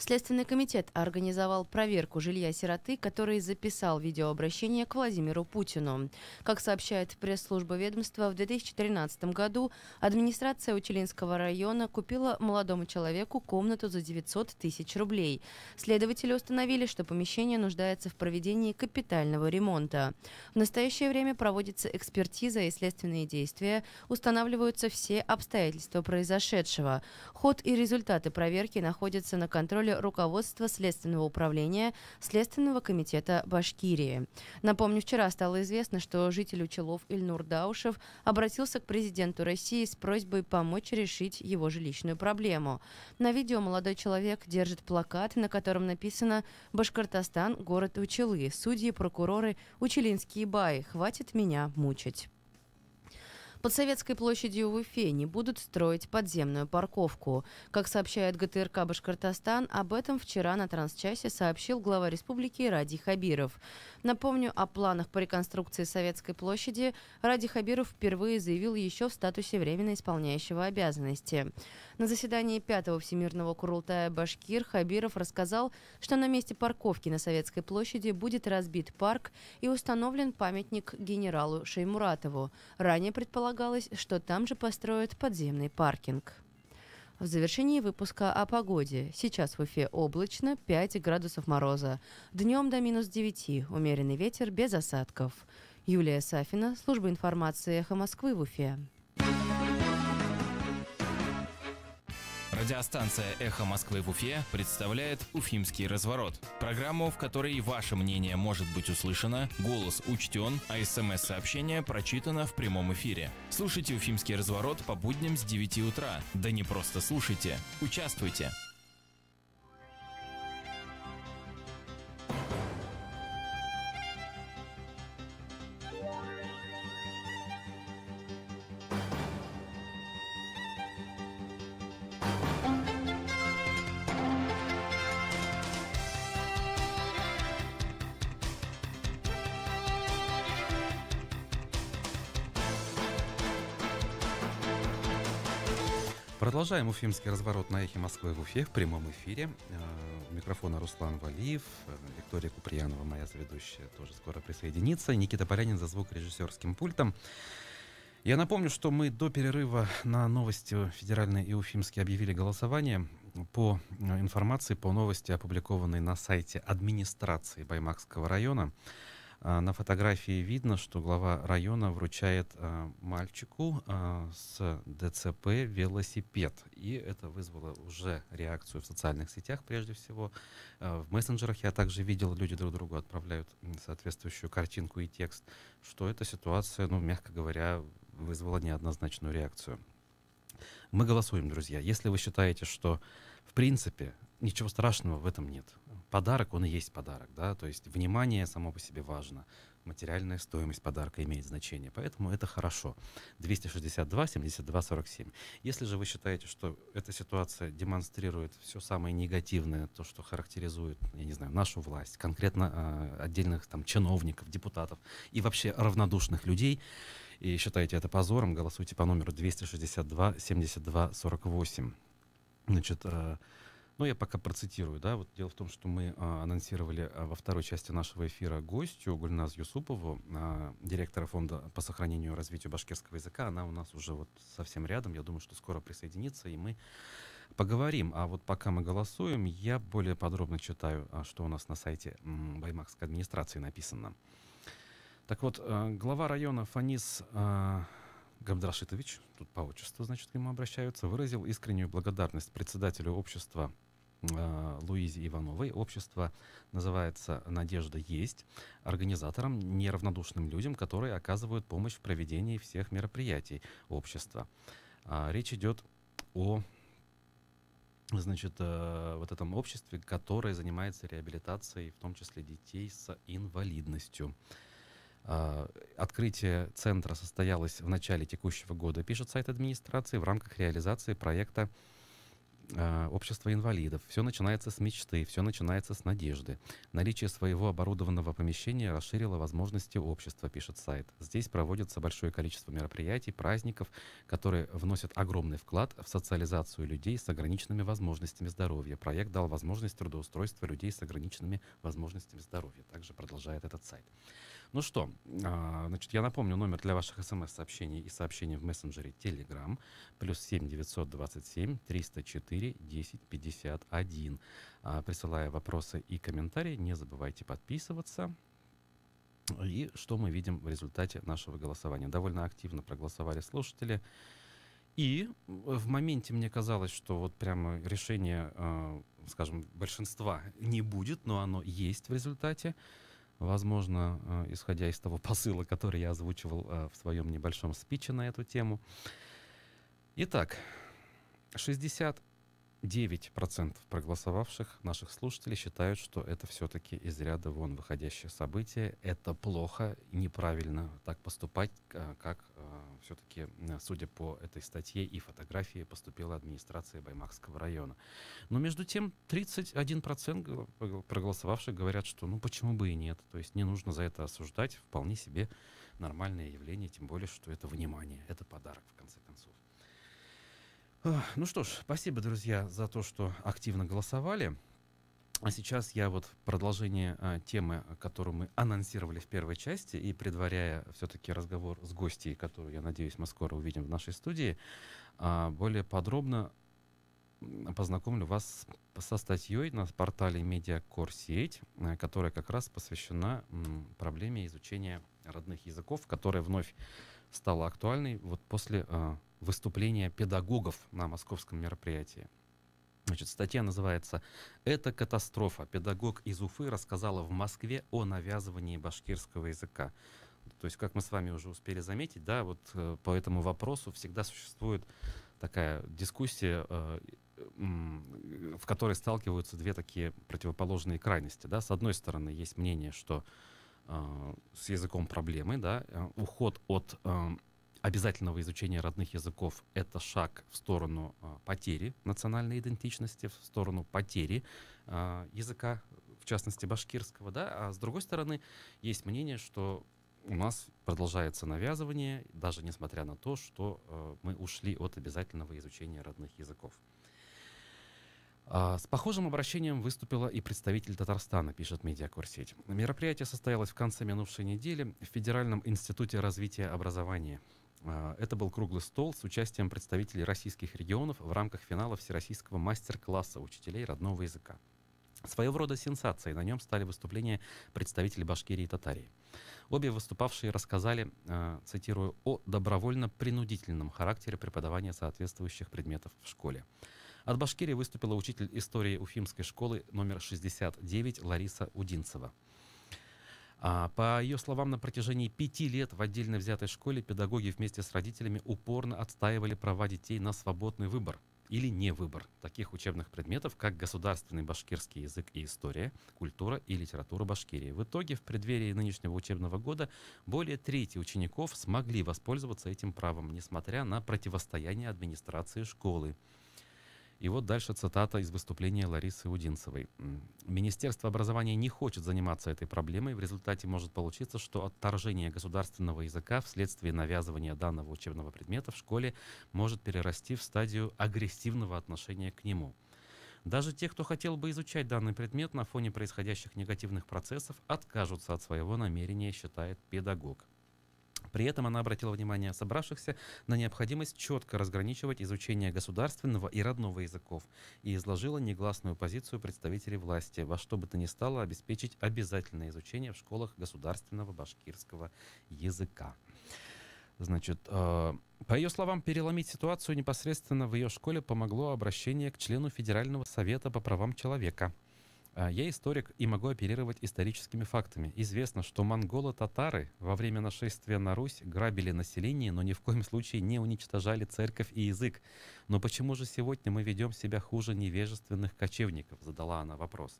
Следственный комитет организовал проверку жилья сироты, который записал видеообращение к Владимиру Путину. Как сообщает пресс-служба ведомства, в 2013 году администрация Учелинского района купила молодому человеку комнату за 900 тысяч рублей. Следователи установили, что помещение нуждается в проведении капитального ремонта. В настоящее время проводится экспертиза и следственные действия, устанавливаются все обстоятельства произошедшего. Ход и результаты проверки находятся на контроле руководства Следственного управления Следственного комитета Башкирии. Напомню, вчера стало известно, что житель Учелов Ильнур Даушев обратился к президенту России с просьбой помочь решить его жилищную проблему. На видео молодой человек держит плакат, на котором написано «Башкортостан, город Учелы, судьи, прокуроры, учелинские баи, хватит меня мучить». Под Советской площадью в Уфе не будут строить подземную парковку. Как сообщает ГТРК «Башкортостан», об этом вчера на Трансчасе сообщил глава республики Ради Хабиров. Напомню, о планах по реконструкции Советской площади Ради Хабиров впервые заявил еще в статусе временно исполняющего обязанности. На заседании 5-го Всемирного Курултая Башкир Хабиров рассказал, что на месте парковки на Советской площади будет разбит парк и установлен памятник генералу Шеймуратову. Ранее предполагалось, что там же построят подземный паркинг. В завершении выпуска о погоде. Сейчас в Уфе облачно, 5 градусов мороза. Днем до -9, умеренный ветер без осадков. Юлия Сафина, служба информации «Эхо Москвы» в Уфе. Радиостанция «Эхо Москвы» в Уфе представляет «Уфимский разворот». Программу, в которой ваше мнение может быть услышано, голос учтен, а СМС-сообщение прочитано в прямом эфире. Слушайте «Уфимский разворот» по будням с 9 утра. Да не просто слушайте, участвуйте. Продолжаем уфимский разворот на Эхе Москвы в Уфе в прямом эфире. У микрофона Руслан Валиев, Виктория Куприянова, моя соведущая, тоже скоро присоединится. Никита Полянин за звукорежиссерским пультом. Я напомню, что мы до перерыва на новости федеральные и уфимские объявили голосование по информации, по новости, опубликованной на сайте администрации Баймакского района. На фотографии видно, что глава района вручает мальчику с ДЦП велосипед. И это вызвало уже реакцию в социальных сетях, прежде всего. В мессенджерах я также видел, люди друг другу отправляют соответствующую картинку и текст, что эта ситуация, мягко говоря, вызвала неоднозначную реакцию. Мы голосуем, друзья. Если вы считаете, что в принципе ничего страшного в этом нет. Подарок, он и есть подарок, да, то есть внимание само по себе важно, материальная стоимость подарка имеет значение, поэтому это хорошо. 262-72-47. Если же вы считаете, что эта ситуация демонстрирует все самое негативное, то, что характеризует, я не знаю, нашу власть, конкретно отдельных там чиновников, депутатов и вообще равнодушных людей, и считаете это позором, голосуйте по номеру 262-72-48. Значит, я пока процитирую, да, вот дело в том, что мы анонсировали во второй части нашего эфира гостью Гульназ Юсупову, директора фонда по сохранению и развитию башкирского языка. Она у нас уже вот совсем рядом, я думаю, что скоро присоединится, и мы поговорим. А вот пока мы голосуем, я более подробно читаю, что у нас на сайте Баймакской администрации написано. Так вот, глава района Фанис Габдрашитович, тут по отчеству, значит, к нему обращаются, выразил искреннюю благодарность председателю общества Луизе Ивановой. Общество называется «Надежда есть», организаторам, неравнодушным людям, которые оказывают помощь в проведении всех мероприятий общества. Речь идет о, значит, вот этом обществе, которое занимается реабилитацией, в том числе детей с инвалидностью. Открытие центра состоялось в начале текущего года, пишет сайт администрации, в рамках реализации проекта общества инвалидов. Все начинается с мечты, все начинается с надежды. Наличие своего оборудованного помещения расширило возможности общества, пишет сайт. Здесь проводится большое количество мероприятий, праздников, которые вносят огромный вклад в социализацию людей с ограниченными возможностями здоровья. Проект дал возможность трудоустройства людей с ограниченными возможностями здоровья. Также продолжает этот сайт. Ну что, значит, я напомню номер для ваших смс-сообщений и сообщений в мессенджере Telegram +7 927 304 10 51. Присылая вопросы и комментарии, не забывайте подписываться. И что мы видим в результате нашего голосования? Довольно активно проголосовали слушатели. И в моменте мне казалось, что вот прямо решение, скажем, большинства не будет, но оно есть в результате. Возможно, исходя из того посыла, который я озвучивал в своем небольшом спиче на эту тему. Итак, 60 9% проголосовавших наших слушателей считают, что это все-таки из ряда вон выходящее событие. Это плохо и неправильно так поступать, как все-таки, судя по этой статье и фотографии, поступила администрация Баймакского района. Но между тем 31% проголосовавших говорят, что ну почему бы и нет. То есть не нужно за это осуждать, вполне себе нормальное явление, тем более, что это внимание, это подарок в конце концов. Ну что ж, спасибо, друзья, за то, что активно голосовали. А сейчас я вот в продолжение темы, которую мы анонсировали в первой части, и предваряя все-таки разговор с гостьей, которую, я надеюсь, мы скоро увидим в нашей студии, более подробно познакомлю вас со статьей на портале Медиакор-сеть, которая как раз посвящена проблеме изучения родных языков, которая вновь стала актуальной вот после выступления педагогов на московском мероприятии. Значит, статья называется «Это катастрофа. Педагог из Уфы рассказала в Москве о навязывании башкирского языка». То есть, как мы с вами уже успели заметить, да, вот по этому вопросу всегда существует такая дискуссия, в которой сталкиваются две такие противоположные крайности. Да. С одной стороны, есть мнение, что с языком проблемы, да, уход от обязательного изучения родных языков — это шаг в сторону потери национальной идентичности, в сторону потери языка, в частности башкирского, да, а с другой стороны есть мнение, что у нас продолжается навязывание, даже несмотря на то, что мы ушли от обязательного изучения родных языков. С похожим обращением выступила и представитель Татарстана, пишет Медиакор-сеть. Мероприятие состоялось в конце минувшей недели в Федеральном институте развития образования. Это был круглый стол с участием представителей российских регионов в рамках финала всероссийского мастер-класса учителей родного языка. Своего рода сенсацией на нем стали выступления представителей Башкирии и Татарии. Обе выступавшие рассказали, цитирую, о добровольно-принудительном характере преподавания соответствующих предметов в школе. От Башкирии выступила учитель истории Уфимской школы номер 69 Лариса Удинцева. По ее словам, на протяжении 5 лет в отдельно взятой школе педагоги вместе с родителями упорно отстаивали права детей на свободный выбор или не выбор таких учебных предметов, как государственный башкирский язык и история, культура и литература Башкирии. В итоге, в преддверии нынешнего учебного года, более трети учеников смогли воспользоваться этим правом, несмотря на противостояние администрации школы. И вот дальше цитата из выступления Ларисы Удинцевой. «Министерство образования не хочет заниматься этой проблемой. В результате может получиться, что отторжение государственного языка вследствие навязывания данного учебного предмета в школе может перерасти в стадию агрессивного отношения к нему. Даже те, кто хотел бы изучать данный предмет на фоне происходящих негативных процессов, откажутся от своего намерения, считает педагог». При этом она обратила внимание собравшихся на необходимость четко разграничивать изучение государственного и родного языков и изложила негласную позицию представителей власти, во что бы то ни стало обеспечить обязательное изучение в школах государственного башкирского языка. Значит, по ее словам, переломить ситуацию непосредственно в ее школе помогло обращение к члену Федерального совета по правам человека. Я историк и могу оперировать историческими фактами. Известно, что монголо-татары во время нашествия на Русь грабили население, но ни в коем случае не уничтожали церковь и язык. Но почему же сегодня мы ведем себя хуже невежественных кочевников? Задала она вопрос.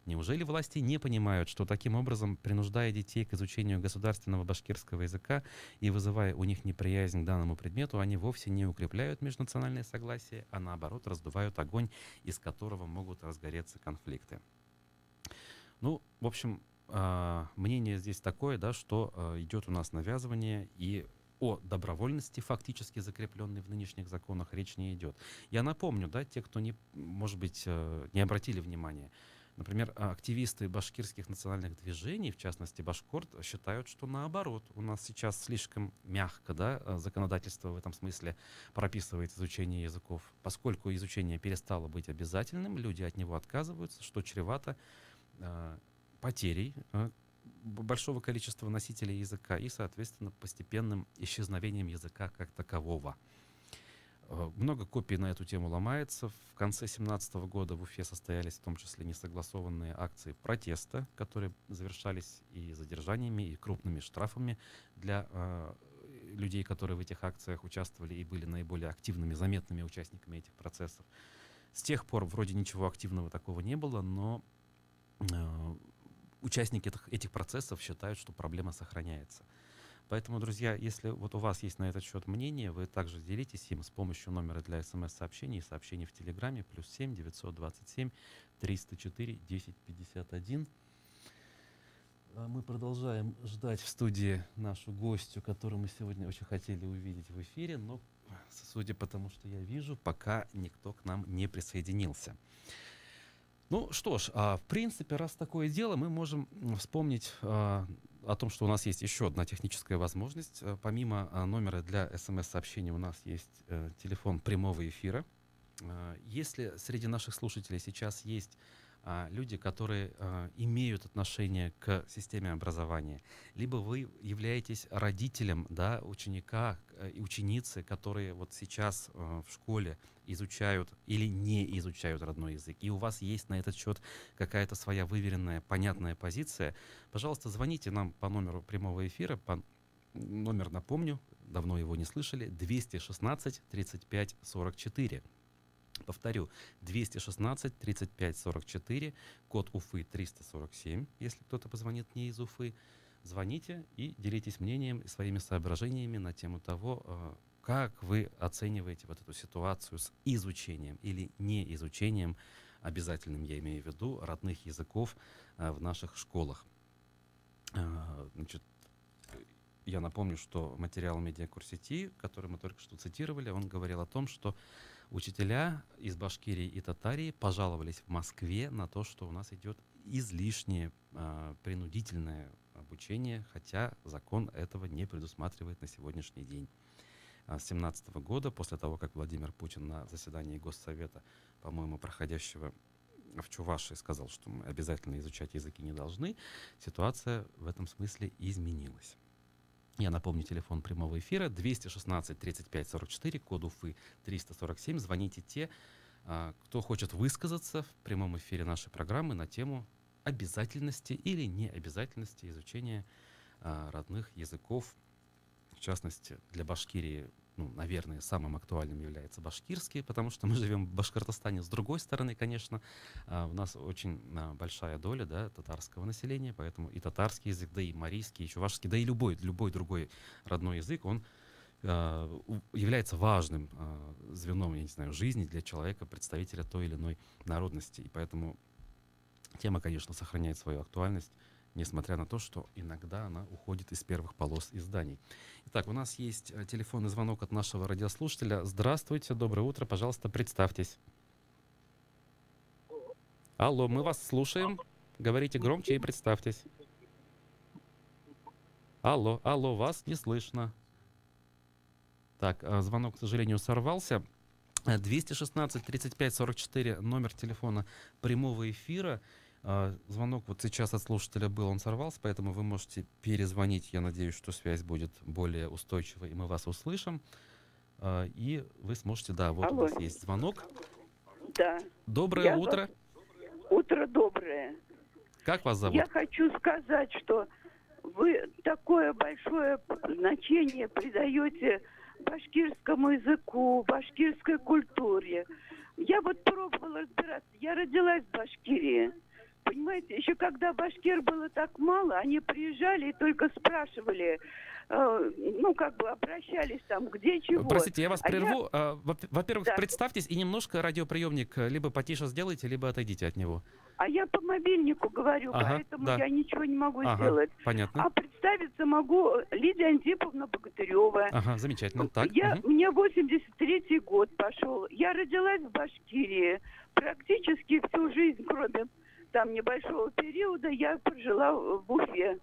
Неужели власти не понимают, что таким образом, принуждая детей к изучению государственного башкирского языка и вызывая у них неприязнь к данному предмету, они вовсе не укрепляют межнациональное согласие, а наоборот раздувают огонь, из которого могут разгореться конфликты? Ну, в общем, мнение здесь такое, да, что идет у нас навязывание, и о добровольности, фактически закрепленной в нынешних законах, речь не идет. Я напомню, да, те, кто, может быть, не обратили внимания, например, активисты башкирских национальных движений, в частности Башкорт, считают, что наоборот, у нас сейчас слишком мягко, да, законодательство в этом смысле прописывает изучение языков. Поскольку изучение перестало быть обязательным, люди от него отказываются, что чревато потерей большого количества носителей языка и, соответственно, постепенным исчезновением языка как такового. Много копий на эту тему ломается. В конце 2017 года в Уфе состоялись в том числе несогласованные акции протеста, которые завершались и задержаниями, и крупными штрафами для людей, которые в этих акциях участвовали и были наиболее активными, заметными участниками этих процессов. С тех пор вроде ничего активного такого не было, но участники этих процессов считают, что проблема сохраняется. Поэтому, друзья, если вот у вас есть на этот счет мнение, вы также делитесь им с помощью номера для смс-сообщений и сообщений в Телеграме +7 927 304 1051. Мы продолжаем ждать в студии нашу гостью, которую мы сегодня очень хотели увидеть в эфире, но, судя по тому, что я вижу, пока никто к нам не присоединился. Ну что ж, в принципе, раз такое дело, мы можем вспомнить о том, что у нас есть еще одна техническая возможность. Помимо номера для смс-сообщений у нас есть телефон прямого эфира. Если среди наших слушателей сейчас есть люди, которые имеют отношение к системе образования, либо вы являетесь родителем, да, ученика и ученицы, которые вот сейчас в школе изучают или не изучают родной язык, и у вас есть на этот счет какая-то своя выверенная, понятная позиция, пожалуйста, звоните нам по номеру прямого эфира, номер, напомню, давно его не слышали, 216 35 44. Повторю, 216 35 44, код Уфы 347, если кто-то позвонит не из Уфы. Звоните и делитесь мнением и своими соображениями на тему того, как вы оцениваете вот эту ситуацию с изучением или не изучением, обязательным я имею в виду, родных языков в наших школах. Значит, я напомню, что материал медиакурс-сети, который мы только что цитировали, он говорил о том, что учителя из Башкирии и Татарии пожаловались в Москве на то, что у нас идет излишнее принудительное обучение, хотя закон этого не предусматривает на сегодняшний день. С 2017 года, после того, как Владимир Путин на заседании Госсовета, по-моему, проходящего в Чувашии, сказал, что мы обязательно изучать языки не должны, ситуация в этом смысле изменилась. Я напомню, телефон прямого эфира 216 35 44, код Уфы 347. Звоните те, кто хочет высказаться в прямом эфире нашей программы на тему обязательности или необязательности изучения родных языков. В частности, для Башкирии, наверное, самым актуальным является башкирский, потому что мы живем в Башкортостане. С другой стороны, конечно, у нас очень большая доля, да, татарского населения, поэтому и татарский язык, да и марийский, и чувашский, да и любой другой родной язык, он является важным звеном, я не знаю, жизни для человека, представителя той или иной народности. И поэтому тема, конечно, сохраняет свою актуальность, несмотря на то, что иногда она уходит из первых полос изданий. Итак, у нас есть телефонный звонок от нашего радиослушателя. Здравствуйте, доброе утро, пожалуйста, представьтесь. Алло, мы вас слушаем. Говорите громче и представьтесь. Алло, вас не слышно. Так, звонок, к сожалению, сорвался. 216 35 44, номер телефона прямого эфира. Звонок вот сейчас от слушателя был, он сорвался, поэтому вы можете перезвонить. Я надеюсь, что связь будет более устойчивой, и мы вас услышим. И вы сможете, да, вот Алло. У нас есть звонок. Да. Доброе утро. Утро доброе. Как вас зовут? Я хочу сказать, что вы такое большое значение придаете башкирскому языку, башкирской культуре. Я вот пробовала разбираться. Я родилась в Башкирии. Понимаете, еще когда башкир было так мало, они приезжали и только спрашивали, обращались там, где чего. Простите, я вас прерву. Во-первых, да, представьтесь и немножко радиоприемник либо потише сделайте, либо отойдите от него. А я по мобильнику говорю, поэтому да, я ничего не могу сделать. Понятно. А представиться могу Лидия Антиповна Богатырева. Ага, замечательно. Так. Мне 83-й год пошел. Я родилась в Башкирии. Практически всю жизнь, кроме там небольшого периода, я прожила в Уфе.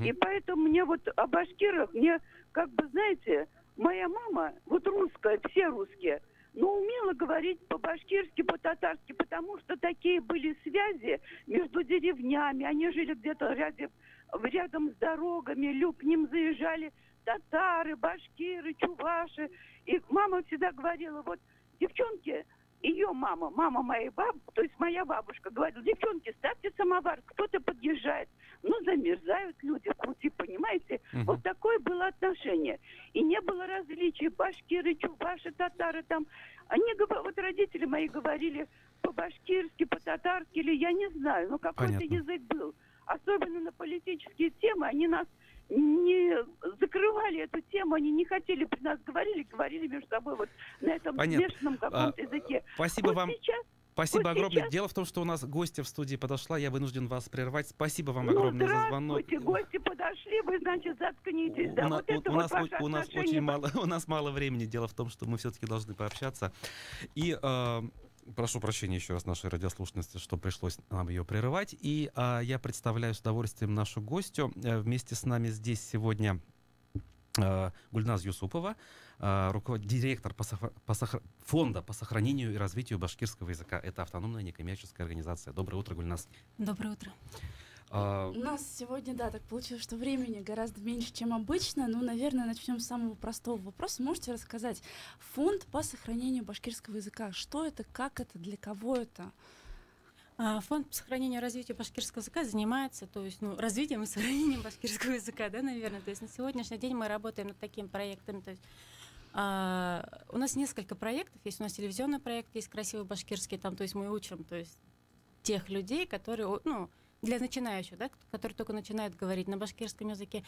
И поэтому мне вот о башкирах, знаете, моя мама, вот русская, все русские, но умела говорить по-башкирски, по-татарски, потому что такие были связи между деревнями. Они жили где-то рядом с дорогами, к ним заезжали татары, башкиры, чуваши. И мама всегда говорила, вот, девчонки, ее мама моей бабушки, то есть моя бабушка, говорила: девчонки, ставьте самовар, кто-то подъезжает. Ну, замерзают люди в пути, понимаете? Вот такое было отношение. И не было различий: башкиры, чуваши, татары там. Они, вот родители мои говорили по-башкирски, по-татарски, или я не знаю, но какой-то язык был. Особенно на политические темы они нас не закрывали эту тему, они не хотели при нас говорили между собой вот на этом смешанном каком-то языке. Спасибо вот вам. Сейчас, Спасибо вот огромное. Сейчас... Дело в том, что у нас гостья в студии подошла, я вынужден вас прервать. Спасибо вам огромное за звонок. Гости подошли, вы, значит, заткнитесь. Да, у нас мало времени. Дело в том, что мы все-таки должны пообщаться. И прошу прощения еще раз нашей радиослушательницы, что пришлось нам ее прерывать. И я представляю с удовольствием нашу гостью. Вместе с нами здесь сегодня Гульназ Юсупова, директор фонда по сохранению и развитию башкирского языка. Это автономная некоммерческая организация. Доброе утро, Гульназ. Доброе утро. У нас сегодня, так получилось, что времени гораздо меньше, чем обычно. Ну, наверное, начнем с самого простого вопроса. Можете рассказать, фонд по сохранению башкирского языка, что это, как это, для кого это? Фонд по сохранению и развитию башкирского языка занимается, то есть, развитием и сохранением башкирского языка, да, наверное. То есть на сегодняшний день мы работаем над такими проектами. То есть, у нас несколько проектов есть. У нас телевизионный проект есть «Красивый башкирский», там, то есть мы учим, то есть, тех людей, которые, для начинающих, да, которые только начинают говорить на башкирском языке.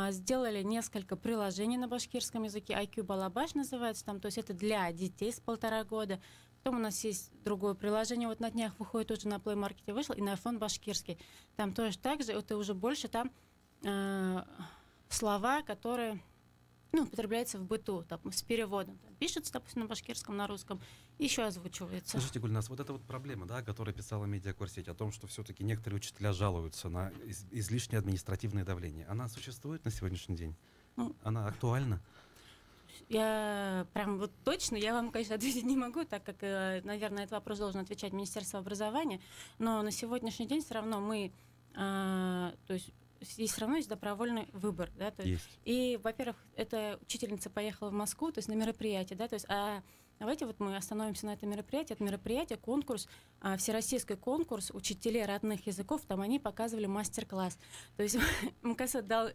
Сделали несколько приложений на башкирском языке. IQ Балабаш называется, там, то есть это для детей с 1,5 года. Потом у нас есть другое приложение, вот на днях выходит, уже на Play Market вышло, и на iPhone башкирский. Там тоже так же, это уже больше там слова, которые употребляются в быту, там, с переводом. Там, пишется, допустим, на башкирском, на русском, еще озвучивается. Слушайте, Гульназ, вот эта вот проблема, да, о которой писала Медиакурсеть, о том, что все-таки некоторые учителя жалуются на излишнее административное давление, она существует на сегодняшний день? Она актуальна? Я прям вот точно, я вам, конечно, ответить не могу, так как, наверное, этот вопрос должен отвечать Министерство образования, но на сегодняшний день все равно мы, то есть все равно есть добровольный выбор, да, то есть. И, во-первых, эта учительница поехала в Москву, то есть на мероприятие, да, то есть, давайте вот мы остановимся на этом мероприятии. Это мероприятие, конкурс, всероссийский конкурс учителей родных языков, там они показывали мастер-класс. То есть МКС дал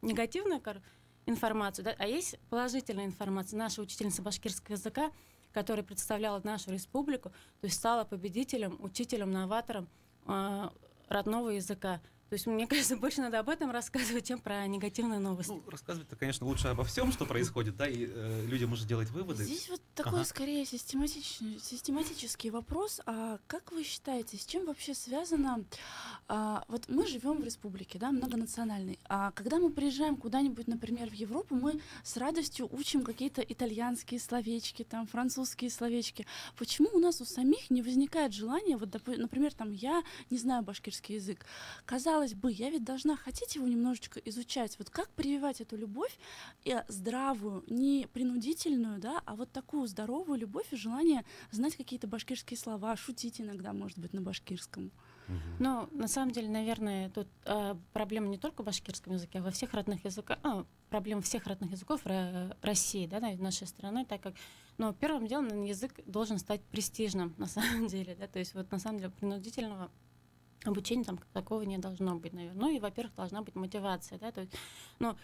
негативную информацию, да, а есть положительная информация. Наша учительница башкирского языка, которая представляла нашу республику, то есть стала победителем, учителем, новатором родного языка. То есть, мне кажется, больше надо об этом рассказывать, чем про негативные новости. Рассказывать-то, конечно, лучше обо всем, что происходит, да, и людям уже делать выводы. Здесь вот такой, скорее, систематический вопрос. А как вы считаете, с чем вообще связано... вот мы живем в республике, да, многонациональной. А когда мы приезжаем куда-нибудь, например, в Европу, мы с радостью учим какие-то итальянские словечки, там, французские словечки. Почему у нас у самих не возникает желания, вот, например, там, я не знаю башкирский язык, казалось бы, я ведь должна хотеть его немножечко изучать. Вот как прививать эту любовь, здравую, не принудительную, да, а вот такую здоровую любовь и желание знать какие-то башкирские слова, шутить иногда, может быть, на башкирском. Ну, на самом деле, наверное, тут проблема не только в башкирском языке, а во всех родных языках, проблема всех родных языков России, да, нашей страны, так как, первым делом язык должен стать престижным, на самом деле, да, то есть вот на самом деле принудительного обучения там такого не должно быть, наверное. Ну и, во-первых, должна быть мотивация, да, то есть,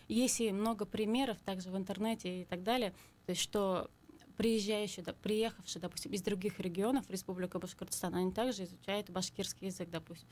есть и много примеров также в интернете и так далее, то есть, что приехавшие, допустим, из других регионов Республики Башкортостан, они также изучают башкирский язык, допустим.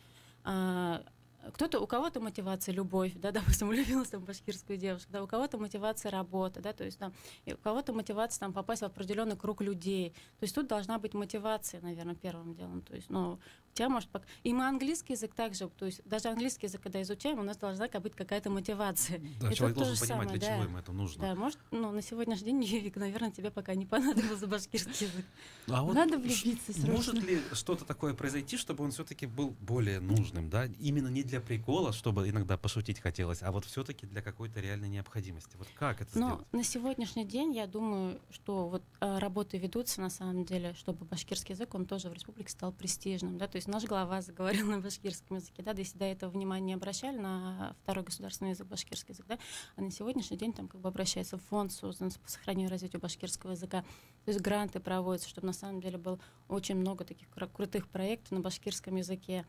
У кого-то мотивация любовь, да, допустим, влюбился в башкирскую девушку, да, у кого-то мотивация работа, да, то есть там, и у кого-то мотивация там попасть в определенный круг людей. То есть тут должна быть мотивация, наверное, первым делом. То есть, у тебя может... И мы английский язык также, то есть даже английский язык, когда изучаем, у нас должна быть какая-то мотивация. Да, человек должен понимать, для чего ему это нужно. Да, может, на сегодняшний день, наверное, тебе пока не понадобился башкирский язык. Надо влюбиться срочно. Может ли что-то такое произойти, чтобы он все-таки был более нужным, да, именно не для прикола, чтобы иногда пошутить хотелось, а вот все-таки для какой-то реальной необходимости. Вот как это Но сделать? на сегодняшний день, я думаю, что вот работы ведутся на самом деле, чтобы башкирский язык, он тоже в республике стал престижным, да, то есть наш глава заговорил на башкирском языке, да, если до этого внимания не обращали на второй государственный язык, башкирский язык, да, а на сегодняшний день там как бы обращается фонд, создан по сохранению и развитию башкирского языка, то есть гранты проводятся, чтобы на самом деле было очень много таких крутых проектов на башкирском языке,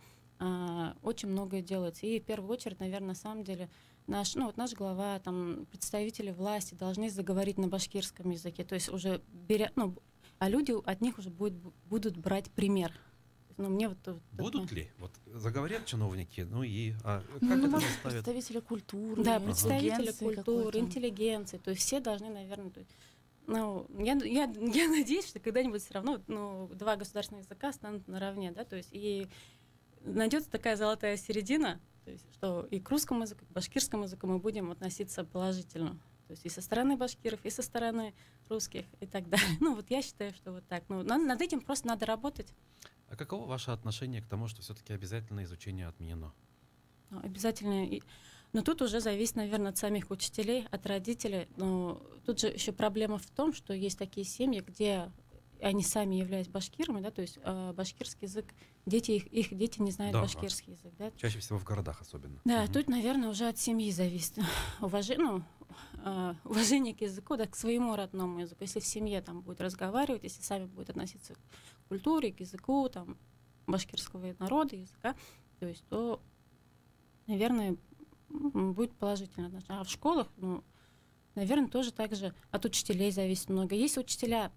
очень многое делается. И в первую очередь, наверное, на самом деле наш глава, там, представители власти должны заговорить на башкирском языке, то есть уже беря, а люди от них уже будут брать пример. Но мне Будут ли? Вот заговорят чиновники, как это заставят? Представители культуры, да, представители культуры, интеллигенции, то есть все должны, наверное, я надеюсь, что когда-нибудь все равно два государственных языка станут наравне, да, то есть и найдется такая золотая середина, то есть, что и к русскому языку, и к башкирскому языку мы будем относиться положительно. То есть и со стороны башкиров, и со стороны русских, и так далее. Я считаю, что вот так. Над этим просто надо работать. А каково ваше отношение к тому, что все-таки обязательное изучение отменено? Обязательно. Но тут уже зависит, наверное, от самих учителей, от родителей. Но тут же еще проблема в том, что есть такие семьи, где они сами являются башкирами, да, то есть башкирский язык, их дети не знают башкирский язык. Да? Чаще всего в городах особенно. Да, тут, наверное, уже от семьи зависит. Уважение к языку, да, к своему родному языку. Если в семье там будет разговаривать, если сами будут относиться к культуре, к языку там, башкирского народа, языка, то есть, то, наверное, будет положительно отношение. А в школах, наверное, тоже так же от учителей зависит много. Есть учителя,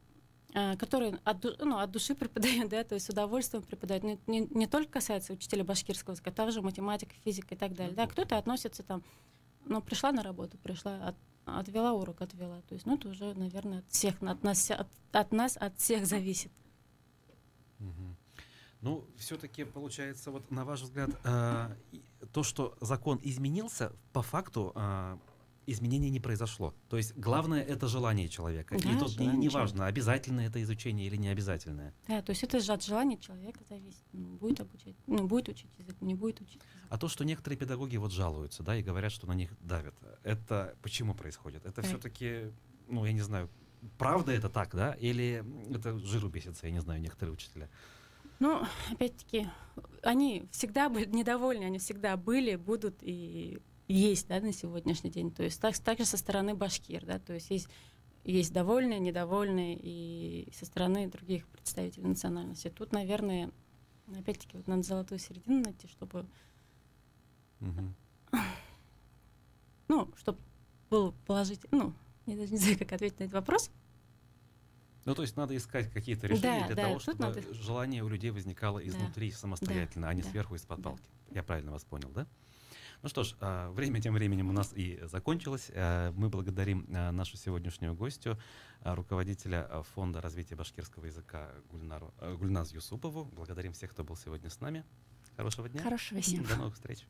которые от души преподают, да, то есть с удовольствием преподают. Не только касается учителя башкирского языка, а также математика, физика и так далее. Да, кто-то относится там, пришла на работу, отвела урок, отвела. То есть, это уже, наверное, от всех, от всех зависит. Все-таки получается, вот на ваш взгляд, то, что закон изменился, по факту изменения не произошло. То есть главное это желание человека. Да, и тут не важно, обязательное это изучение или не обязательное. Да, то есть это же от желания человека зависит. Будет обучать, будет учить язык, не будет учить язык. А то, что некоторые педагоги жалуются, да, и говорят, что на них давят, это почему происходит? Это все-таки, я не знаю, правда это так, да, или это жиру бесится, я не знаю, некоторые учителя? Опять-таки, они всегда были недовольны, они всегда были, будут и есть, да, на сегодняшний день. То есть также со стороны башкир, да, то есть есть довольные, недовольные и со стороны других представителей национальности. Тут, наверное, опять-таки надо золотую середину найти, чтобы чтобы был положительный, я даже не знаю, как ответить на этот вопрос. То есть надо искать какие-то решения для того, чтобы желание у людей возникало изнутри самостоятельно, а не сверху из-под палки. Я правильно вас понял, да? Ну что ж, время тем временем у нас и закончилось. Мы благодарим нашу сегодняшнюю гостью, руководителя Фонда развития башкирского языка Гульназ Юсупову. Благодарим всех, кто был сегодня с нами. Хорошего дня. Хорошего дня. До новых встреч.